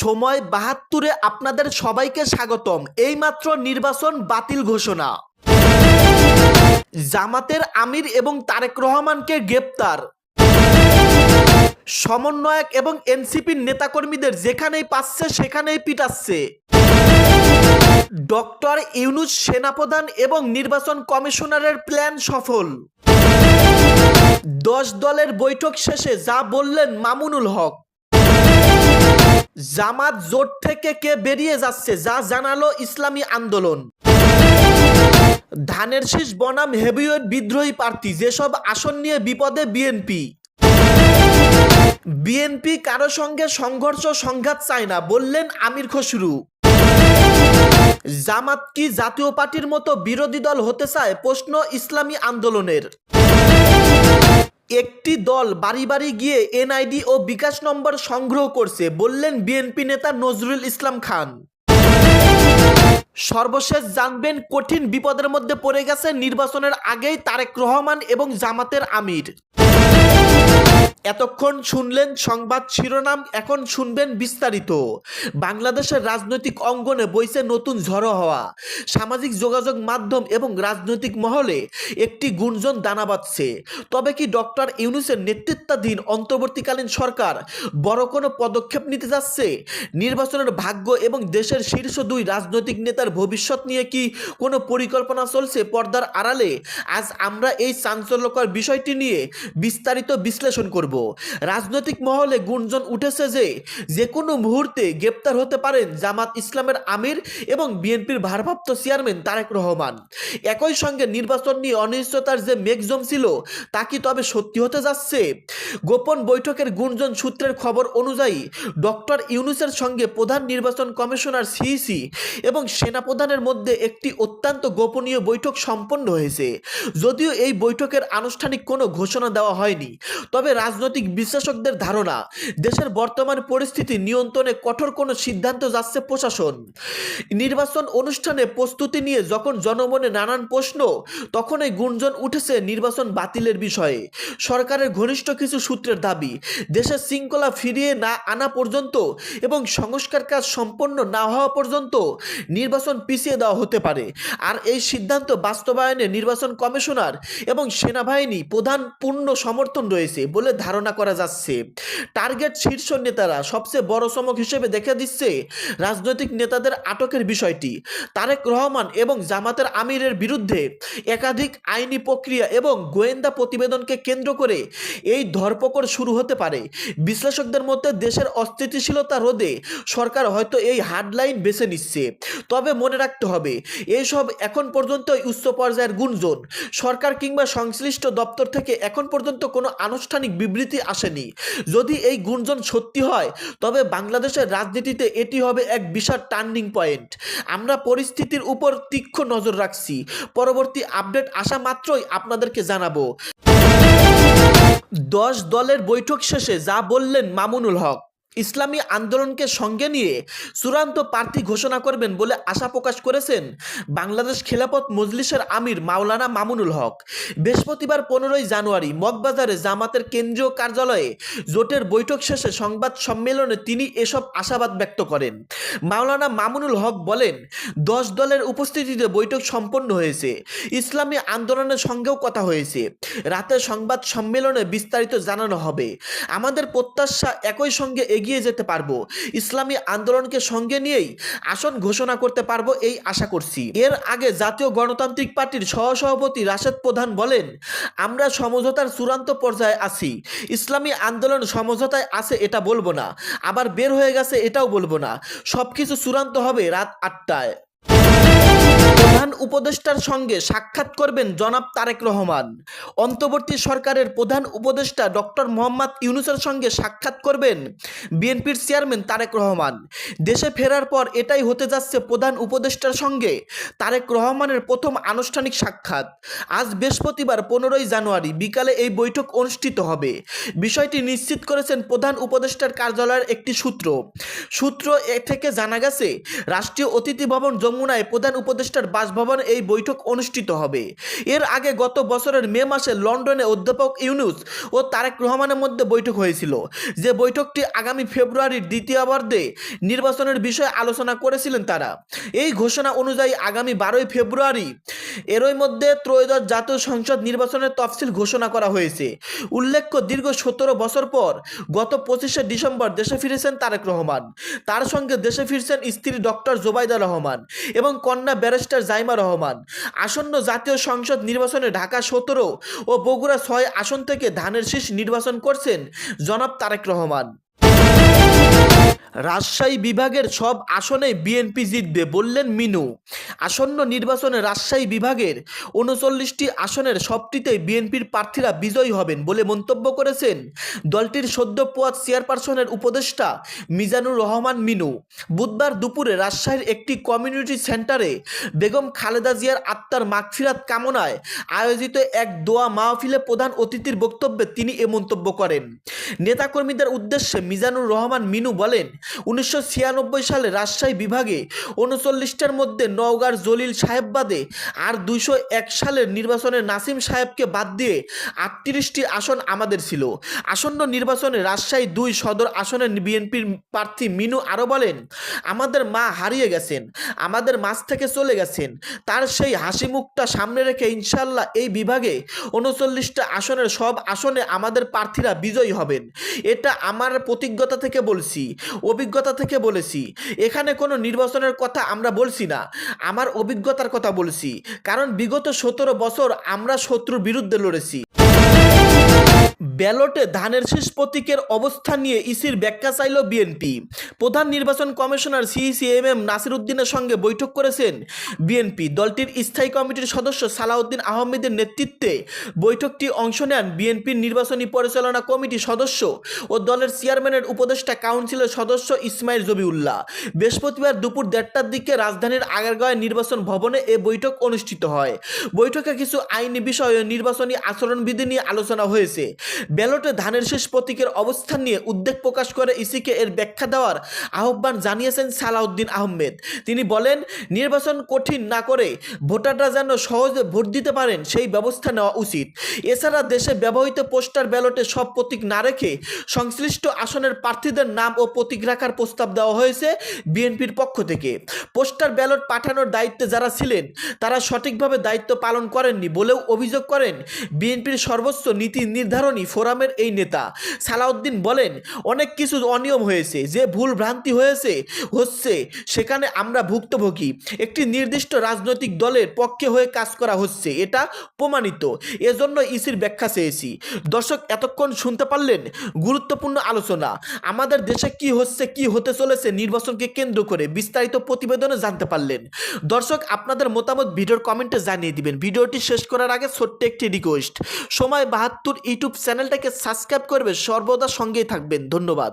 সময় ৭২-এ আপনাদের সবাইকে স্বাগতম। এইমাত্র নির্বাচন বাতিল ঘোষণা। জামাতের আমির এবং তারেক রহমানকে গ্রেপ্তার। সমন্বয়ক এবং এনসিপির নেতাকর্মীদের যেখানেই পাচ্ছে সেখানেই পিটাচ্ছে। ডক্টর ইউনূস সেনাপ্রধান এবং নির্বাচন কমিশনারের প্ল্যান সফল। ১০ দলের বৈঠক শেষে যা বললেন মামুনুল হক। জামাত জোট থেকে কে বেরিয়ে যাচ্ছে যা জানালো ইসলামী আন্দোলন। ধানের শীষ বনাম হেভিওয়েট বিদ্রোহী প্রার্থী, যেসব আসন নিয়ে বিপদে বিএনপি। বিএনপি কারো সঙ্গে সংঘর্ষ সংঘাত চায় না, বললেন আমির খসরু। জামাত কি জাতীয় পার্টির মতো বিরোধী দল হতে চায়, প্রশ্ন ইসলামী আন্দোলনের। একটি দল বাড়ি বাড়ি গিয়ে এনআইডি ও বিকাশ নম্বর সংগ্রহ করছে, বললেন বিএনপি নেতা নজরুল ইসলাম খান। সর্বশেষ জানবেন, কঠিন বিপদের মধ্যে পড়ে গেছে নির্বাচনের আগেই তারেক রহমান এবং জামাতের আমির। এতক্ষণ শুনলেন সংবাদ শিরোনাম, এখন শুনবেন বিস্তারিত। বাংলাদেশের রাজনৈতিক অঙ্গনে বইছে নতুন ঝড়ো হওয়া। সামাজিক যোগাযোগ মাধ্যম এবং রাজনৈতিক মহলে একটি গুঞ্জন দানা বাঁধছে। তবে কি ডক্টর ইউনূসের নেতৃত্বাধীন অন্তর্বর্তীকালীন সরকার বড় কোনো পদক্ষেপ নিতে যাচ্ছে? নির্বাচনের ভাগ্য এবং দেশের শীর্ষ দুই রাজনৈতিক নেতার ভবিষ্যৎ নিয়ে কি কোনো পরিকল্পনা চলছে পর্দার আড়ালে? আজ আমরা এই চাঞ্চল্যকর বিষয়টি নিয়ে বিস্তারিত বিশ্লেষণ করব। রাজনৈতিক মহলে গুঞ্জন উঠেছে যে কোনো মুহূর্তে গ্রেপ্তার হতে পারেন জামাত ইসলামের আমির এবং বিএনপির ভারপ্রাপ্ত চেয়ারম্যান তারেক রহমান। একই সঙ্গে নির্বাচন নিয়ে অনিশ্চয়তার যে মেঘ জমছিল তা কি তবে সত্যি হতে যাচ্ছে? গোপন বৈঠকের গুঞ্জন সূত্রের খবর অনুযায়ী ডক্টর ইউনূসের সঙ্গে প্রধান নির্বাচন কমিশনার সিইসি এবং সেনাপ্রধানের মধ্যে একটি অত্যন্ত গোপনীয় বৈঠক সম্পন্ন হয়েছে। যদিও এই বৈঠকের আনুষ্ঠানিক কোনো ঘোষণা দেওয়া হয়নি, তবে রাজনৈতিক বিশ্লেষকদের ধারণা, দেশের বর্তমান পরিস্থিতি নিয়ন্ত্রণে কঠোর কোনো সিদ্ধান্ত যাচ্ছে প্রশাসন। নির্বাচন অনুষ্ঠানে প্রস্তুতি নিয়ে যখন জনমনে নানান প্রশ্ন, তখন এই গুঞ্জন উঠেছে নির্বাচন বাতিলের বিষয়ে। সরকারের ঘনিষ্ঠ কিছু সূত্রের দাবি, দেশের শৃঙ্খলা ফিরিয়ে না আনা পর্যন্ত এবং সংস্কার কাজ সম্পন্ন না হওয়া পর্যন্ত নির্বাচন পিছিয়ে দেওয়া হতে পারে। আর এই সিদ্ধান্ত বাস্তবায়নে নির্বাচন কমিশনার এবং সেনাবাহিনী প্রধান পূর্ণ সমর্থন রয়েছে বলে ধারণা করা যাচ্ছে। টার্গেট শীর্ষ নেতারা সবচেয়ে বড় চমক হিসেবে দেখে দিচ্ছে রাজনৈতিক নেতাদের আটকের বিষয়টি। তারেক রহমান এবং জামাতের আমিরের বিরুদ্ধে একাধিক আইনি প্রক্রিয়া এবং গোয়েন্দা প্রতিবেদনকে কেন্দ্র করে এই ধরপকড় শুরু হতে পারে। বিশ্লেষকদের মধ্যে দেশের অস্থিতিশীলতা রোধে সরকার হয়তো এই হার্ডলাইন বেছে নিচ্ছে। তবে মনে রাখতে হবে, এইসব এখন পর্যন্ত উচ্চ পর্যায়ের গুঞ্জন। সরকার কিংবা সংশ্লিষ্ট দপ্তর থেকে এখন পর্যন্ত কোনো আনুষ্ঠানিক বিবৃতি আসেনি। যদি এই গুঞ্জন সত্যি হয় তবে বাংলাদেশের রাজনীতিতে এটি হবে এক বিশাল টার্নিং পয়েন্ট। আমরা পরিস্থিতির উপর তীক্ষ্ণ নজর রাখছি। পরবর্তী আপডেট আসা মাত্রই আপনাদেরকে জানাবো। ১০ দলের বৈঠক শেষে যা বললেন মামুনুল হক। ইসলামী আন্দোলনকে সঙ্গে নিয়ে চূড়ান্ত প্রার্থী ঘোষণা করবেন বলে আশা প্রকাশ করেছেন বাংলাদেশ খেলাফত মজলিসের আমির মাওলানা মামুনুল হক। বৃহস্পতিবার ১৫ই জানুয়ারি মগবাজারে জামাতের কেন্দ্রীয় কার্যালয়ে জোটের বৈঠক শেষে সংবাদ সম্মেলনে তিনি এসব আশাবাদ ব্যক্ত করেন। মাওলানা মামুনুল হক বলেন, ১০ দলের উপস্থিতিতে বৈঠক সম্পন্ন হয়েছে। ইসলামী আন্দোলনের সঙ্গেও কথা হয়েছে। রাতে সংবাদ সম্মেলনে বিস্তারিত জানানো হবে। আমাদের প্রত্যাশা একই সঙ্গে এগিয়ে যেতে পারবো। ইসলামী আন্দোলনকে সঙ্গে নিয়েই আসন ঘোষণা করতে পারবো এই আশা করছি। এর আগে জাতীয় গণতান্ত্রিক পার্টির সহসভাপতি রাশেদ প্রধান বলেন, আমরা সমঝোতার চূড়ান্ত পর্যায়ে আছি। ইসলামী আন্দোলন সমঝোতায় আছে এটা বলবো না, আবার বের হয়ে গেছে এটাও বলবো না। সবকিছু চূড়ান্ত হবে রাত ৮টায়। প্রধান উপদেষ্টার সঙ্গে সাক্ষাৎ করবেন জনাব তারেক রহমান। অন্তর্বর্তী সরকারের প্রধান উপদেষ্টা ডক্টর মোহাম্মদ ইউনূসের সঙ্গে সাক্ষাৎ করবেন বিএনপির চেয়ারম্যান তারেক রহমান। দেশে ফেরার পর এটাই হতে যাচ্ছে প্রধান উপদেষ্টার সঙ্গে তারেক রহমানের প্রথম আনুষ্ঠানিক সাক্ষাৎ। আজ বৃহস্পতিবার ১৫ই জানুয়ারি বিকালে এই বৈঠক অনুষ্ঠিত হবে। বিষয়টি নিশ্চিত করেছেন প্রধান উপদেষ্টার কার্যালয়ের একটি সূত্র থেকে জানা গেছে, রাষ্ট্রীয় অতিথি ভবন যমুনায় প্রধান উপদেষ্টার বাস বাসভবনে এই বৈঠক অনুষ্ঠিত হবে। এর আগে গত বছরের মে মাসে লন্ডনে অধ্যাপক ইউনূস ও তারেক রহমানের মধ্যে বৈঠক হয়েছিল, যে বৈঠকটি আগামী ফেব্রুয়ারির দ্বিতীয়ার্ধে নির্বাচনের বিষয়ে আলোচনা করেছিলেন তারা। এই ঘোষণা অনুযায়ী আগামী 12ই ফেব্রুয়ারি এরই মধ্যে ত্রয়োদশ জাতীয় সংসদ নির্বাচনের তফসিল ঘোষণা করা হয়েছে। উল্লেখ্য, দীর্ঘ 17 বছর পর গত 25শে ডিসেম্বর দেশে ফিরেছেন তারেক রহমান। তার সঙ্গে দেশে ফিরছেন স্ত্রী ডক্টর জোবাইদা রহমান এবং কন্যা ব্যারিস্টার জাইমা রহমান। আসন্ন জাতীয় সংসদ নির্বাচনে ঢাকা 17 ও বগুড়া 6 আসন থেকে ধানের শীষ নির্বাচন করছেন জনাব তারেক রহমান। রাজশাহী বিভাগের সব আসনে বিএনপি জিতবে বললেন মিনু। আসন্ন নির্বাচনে রাজশাহী বিভাগের 39টি আসনের সবটিতেই বিএনপির প্রার্থীরা বিজয়ী হবেন বলে মন্তব্য করেছেন দলটির সদ্য প্রয়াত চেয়ারপারসনের উপদেষ্টা মিজানুর রহমান মিনু। বুধবার দুপুরে রাজশাহীর একটি কমিউনিটি সেন্টারে বেগম খালেদা জিয়ার আত্মার মাগফিরাত কামনায় আয়োজিত এক দোয়া মাহফিলে প্রধান অতিথির বক্তব্যে তিনি এ মন্তব্য করেন। নেতাকর্মীদের উদ্দেশ্যে মিজানুর রহমান মিনু বলেন, 1996 সালে রাজশাহী বিভাগে 39টার মধ্যে নওগাঁর জলিল সাহেব বাদে আর 201 সালের নির্বাচনে নাসিম সাহেবকে বাদ দিয়ে 38টি আসন আমাদের ছিল। আসন্ন নির্বাচনে রাজশাহী 2 সদর আসনের বিএনপির প্রার্থী মিনু আরও বলেন, আমাদের মা হারিয়ে গেছেন, আমাদের মাঝ থেকে চলে গেছেন। তার সেই হাসি মুখটা সামনে রেখে ইনশাল্লাহ এই বিভাগে 39টা আসনের সব আসনে আমাদের প্রার্থীরা বিজয়ী হবেন। এটা আমার প্রতিজ্ঞতা থেকে বলছি, অভিজ্ঞতা থেকে বলেছি। এখানে কোনো নির্বাচনের কথা আমরা বলছি না, আমার অভিজ্ঞতার কথা বলছি। কারণ বিগত 17 বছর আমরা শত্রুর বিরুদ্ধে লড়েছি। ব্যালটে ধানের শীষ প্রতীকের অবস্থান নিয়ে ইসির ব্যাখ্যা চাইল বিএনপি। প্রধান নির্বাচন কমিশনার সিএমএম নাসির উদ্দিনের সঙ্গে বৈঠক করেছেন বিএনপি। দলটির স্থায়ী কমিটির সদস্য সালাউদ্দিন আহমেদের নেতৃত্বে বৈঠকটি অংশ নেন বিএনপির নির্বাচনী পরিচালনা কমিটির সদস্য ও দলের চেয়ারম্যানের উপদেষ্টা কাউন্সিলের সদস্য ইসমাইল জবিউল্লাহ। বৃহস্পতিবার দুপুর 1টার দিকে রাজধানীর আগারগাঁওয়ের নির্বাচন ভবনে এ বৈঠক অনুষ্ঠিত হয়। বৈঠকে কিছু আইনি বিষয় ও নির্বাচনী আচরণবিধি নিয়ে আলোচনা হয়েছে। ব্যালটে ধানের শীষ প্রতীকের অবস্থান নিয়ে উদ্বেগ প্রকাশ করে ইসিকে এর ব্যাখ্যা দেওয়ার আহ্বান জানিয়েছেন সালাউদ্দিন আহমেদ। তিনি বলেন, নির্বাচন কঠিন না করে ভোটাররা যেন সহজে ভোট দিতে পারেন সেই ব্যবস্থা নেওয়া উচিত। এছাড়া দেশে ব্যবহৃত পোস্টার ব্যালটে সব প্রতীক না রেখে সংশ্লিষ্ট আসনের প্রার্থীদের নাম ও প্রতীক রাখার প্রস্তাব দেওয়া হয়েছে বিএনপির পক্ষ থেকে। পোস্টার ব্যালট পাঠানোর দায়িত্বে যারা ছিলেন তারা সঠিকভাবে দায়িত্ব পালন করেননি বলেও অভিযোগ করেন বিএনপির সর্বোচ্চ নীতি নির্ধারণী ফোরামের এই নেতা। সালাউদ্দিন বলেন, অনেক কিছু অনিয়ম হয়েছে, যে ভুল ভ্রান্তি হচ্ছে সেখানে আমরা ভুক্তভোগী। একটি নির্দিষ্ট রাজনৈতিক দলের পক্ষে হয়ে কাজ করা হচ্ছে, এটা প্রমাণিত। এজন্য ইসির ব্যাখ্যা চেয়েছি। দর্শক, এতক্ষণ শুনতে পারলেন গুরুত্বপূর্ণ আলোচনা। আমাদের দেশে কি হচ্ছে, কি হতে চলেছে নির্বাচনকে কেন্দ্র করে বিস্তারিত প্রতিবেদনে জানতে পারলেন। দর্শক, আপনাদের মতামত ভিডিওর কমেন্টে জানিয়ে দিবেন। ভিডিওটি শেষ করার আগে ছোট্ট একটি রিকোয়েস্ট, সময় 72 ইউটিউব চ্যানেলটাকে সাবস্ক্রাইব করবে, সর্বদা সঙ্গেই থাকবেন। ধন্যবাদ।